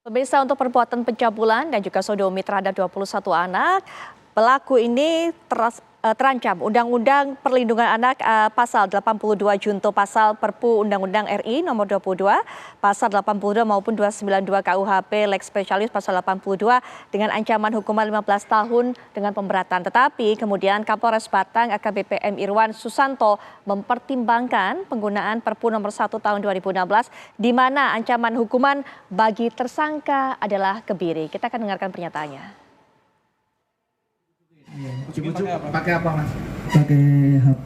Pemirsa, untuk perbuatan pencabulan dan juga sodomi terhadap 21 anak, pelaku ini terancam Undang-Undang Perlindungan Anak pasal 82 junto pasal Perpu Undang-Undang RI nomor 22, pasal 82 maupun 292 KUHP Lex Spesialis pasal 82 dengan ancaman hukuman 15 tahun dengan pemberatan. Tetapi kemudian Kapolres Batang AKBP M. Irwan Susanto mempertimbangkan penggunaan Perpu nomor 1 tahun 2016 di mana ancaman hukuman bagi tersangka adalah kebiri. Kita akan dengarkan pernyataannya. Ujuk-ujuk pakai apa, Mas? Pakai HP,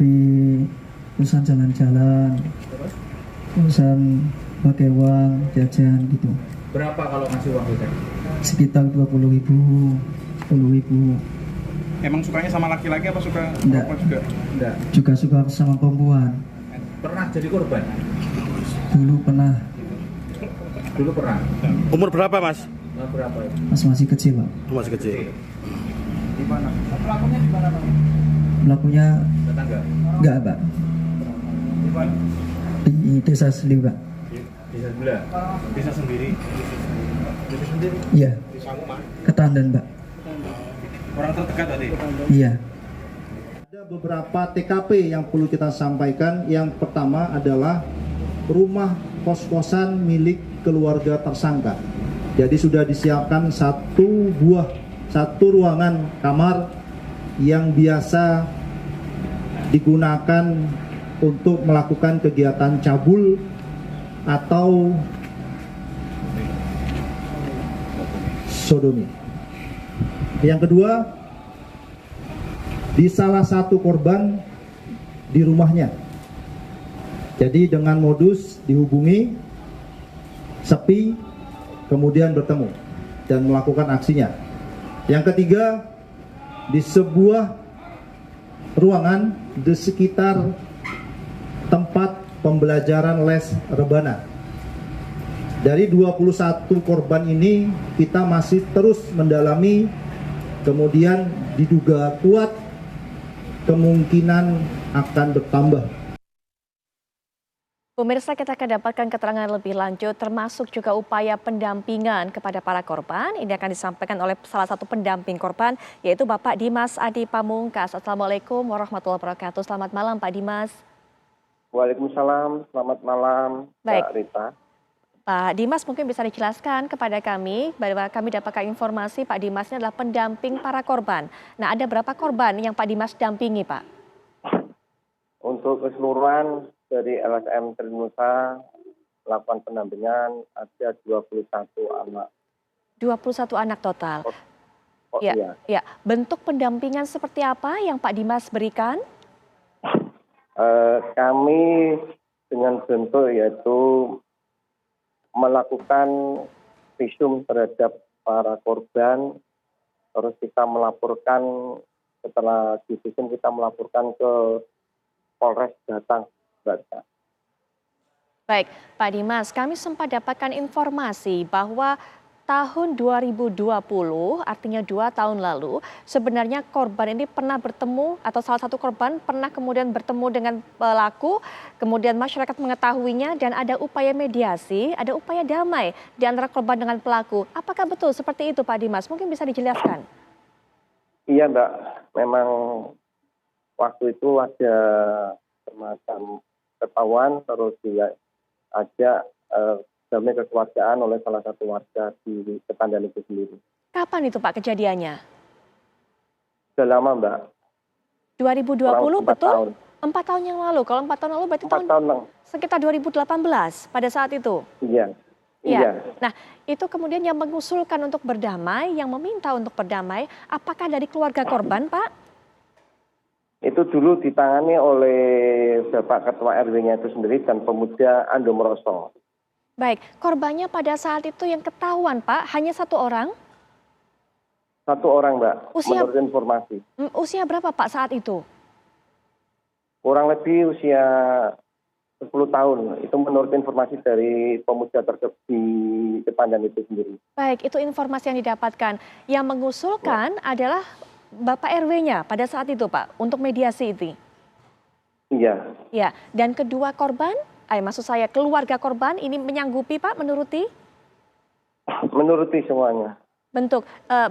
urusan jalan-jalan, urusan pakai uang jajan gitu. Berapa kalau ngasih uang jajan? Sekitar 20.000, 10.000. Emang sukanya sama laki-laki apa suka Enggak. perempuan juga? Enggak. Juga suka sama perempuan. Pernah jadi korban? Dulu pernah, Dulu pernah. Umur berapa, Mas? Berapa ya? masih kecil, Pak. Masih kecil. Di mana? Pelakunya di mana, Pak? Pelakunya Tetangga? enggak, Pak. Di mana? Di desa Seli, Pak. Bisa sebelah? Bisa sendiri. Bisa sendiri? Iya, Di Sanguman. Ketandan, Pak. Orang terdekat tadi. Iya. Ada beberapa TKP yang perlu kita sampaikan. Yang pertama adalah rumah kos-kosan milik keluarga tersangka. Jadi sudah disiapkan satu ruangan kamar yang biasa digunakan untuk melakukan kegiatan cabul atau sodomi. Yang kedua, di salah satu korban di rumahnya. Jadi dengan modus dihubungi, sepi, kemudian bertemu dan melakukan aksinya. Yang ketiga, di sebuah ruangan di sekitar tempat pembelajaran les rebana. Dari 21 korban ini kita masih terus mendalami, kemudian diduga kuat kemungkinan akan bertambah. Pemirsa, kita akan dapatkan keterangan lebih lanjut termasuk juga upaya pendampingan kepada para korban. Ini akan disampaikan oleh salah satu pendamping korban yaitu Bapak Dimas Adi Pamungkas. Assalamualaikum warahmatullahi wabarakatuh. Selamat malam Pak Dimas. Waalaikumsalam, selamat malam Baik. Mbak Rita. Pak Dimas, mungkin bisa dijelaskan kepada kami bahwa kami dapatkan informasi Pak Dimas ini adalah pendamping para korban. Nah, ada berapa korban yang Pak Dimas dampingi, Pak? Untuk keseluruhan dari LSM Trinusa melakukan pendampingan ada 21 anak. 21 anak total. Iya. Ya. Bentuk pendampingan seperti apa yang Pak Dimas berikan? Kami dengan bentuk yaitu melakukan visum terhadap para korban, terus kita melaporkan, setelah divisum kita melaporkan ke Polres Batang. Baik, Pak Dimas, kami sempat dapatkan informasi bahwa tahun 2020, artinya 2 tahun lalu, sebenarnya korban ini pernah bertemu atau salah satu korban pernah kemudian bertemu dengan pelaku, kemudian masyarakat mengetahuinya dan ada upaya mediasi, ada upaya damai di antara korban dengan pelaku. Apakah betul seperti itu Pak Dimas? Mungkin bisa dijelaskan. Iya Mbak, memang waktu itu ada semacam ketahuan terus diajak damai kekeluargaan oleh salah satu warga di Ketandan itu sendiri. Kapan itu Pak kejadiannya? Sudah lama Mbak. 2020 Kurang 4 betul? tahun. 4 tahun yang lalu. Kalau 4 tahun lalu berarti 4 tahun lang. sekitar 2018 pada saat itu. Iya. Iya. Nah, itu kemudian yang mengusulkan untuk berdamai, yang meminta untuk berdamai, apakah dari keluarga korban, Pak? Itu dulu ditangani oleh Bapak Ketua RW-nya itu sendiri dan pemuda Andomroso. Baik, korbannya pada saat itu yang ketahuan, Pak, hanya 1 orang? 1 orang Mbak, Usia- menurut informasi. Usia berapa, Pak, saat itu? Kurang lebih usia 10 tahun. Itu menurut informasi dari pemuda tersebut di Ketandan itu sendiri. Baik, itu informasi yang didapatkan. Yang mengusulkan adalah Bapak RW-nya pada saat itu, Pak, untuk mediasi itu. Iya. Ya, dan kedua korban, maksud saya keluarga korban ini menyanggupi, Pak, menuruti? menuruti semuanya.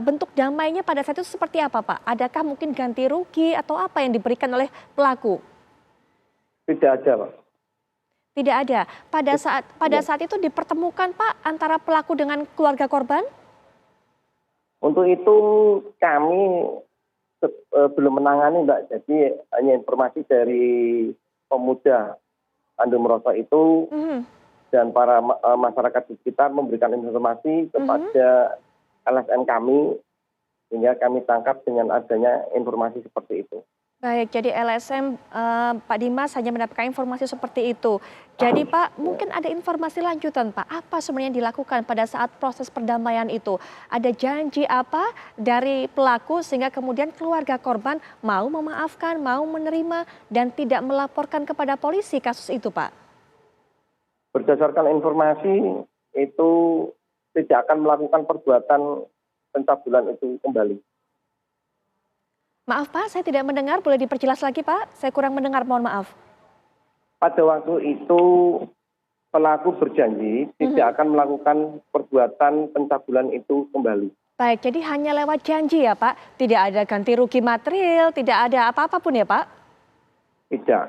Bentuk damainya pada saat itu seperti apa, Pak? Adakah mungkin ganti rugi atau apa yang diberikan oleh pelaku? Tidak ada, Pak. Tidak ada. Pada saat itu dipertemukan, Pak, antara pelaku dengan keluarga korban? Untuk itu kami belum menangani, Mbak. Jadi hanya informasi dari pemuda Andung Merosot itu dan para masyarakat di sekitar memberikan informasi kepada LSM kami, sehingga kami tangkap dengan adanya informasi seperti itu. Baik, jadi LSM Pak Dimas hanya mendapatkan informasi seperti itu. Jadi Pak, mungkin ada informasi lanjutan Pak, apa sebenarnya yang dilakukan pada saat proses perdamaian itu? Ada janji apa dari pelaku sehingga kemudian keluarga korban mau memaafkan, mau menerima dan tidak melaporkan kepada polisi kasus itu Pak? Berdasarkan informasi itu tidak akan melakukan perbuatan pencabulan itu kembali. Maaf Pak, saya tidak mendengar. Boleh diperjelas lagi Pak? Saya kurang mendengar, mohon maaf. Pada waktu itu pelaku berjanji tidak akan melakukan perbuatan pencabulan itu kembali. Baik, jadi hanya lewat janji ya Pak? Tidak ada ganti rugi material, tidak ada apa-apa pun ya Pak? Tidak.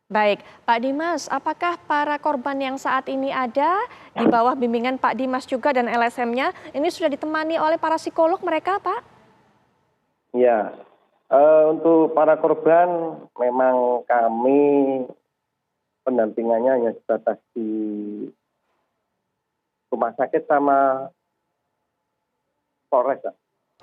Baik, Pak Dimas, apakah para korban yang saat ini ada di bawah bimbingan Pak Dimas juga dan LSM-nya ini sudah ditemani oleh para psikolog mereka, Pak? Ya, untuk para korban memang kami pendampingannya hanya sebatas di rumah sakit sama Polres.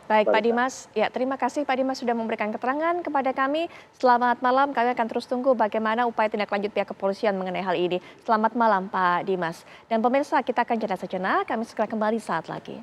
Baik Pak Dimas, ya terima kasih Pak Dimas sudah memberikan keterangan kepada kami. Selamat malam, kami akan terus tunggu bagaimana upaya tindak lanjut pihak kepolisian mengenai hal ini. Selamat malam Pak Dimas. Dan pemirsa, kita akan jeda sejenak, kami segera kembali saat lagi.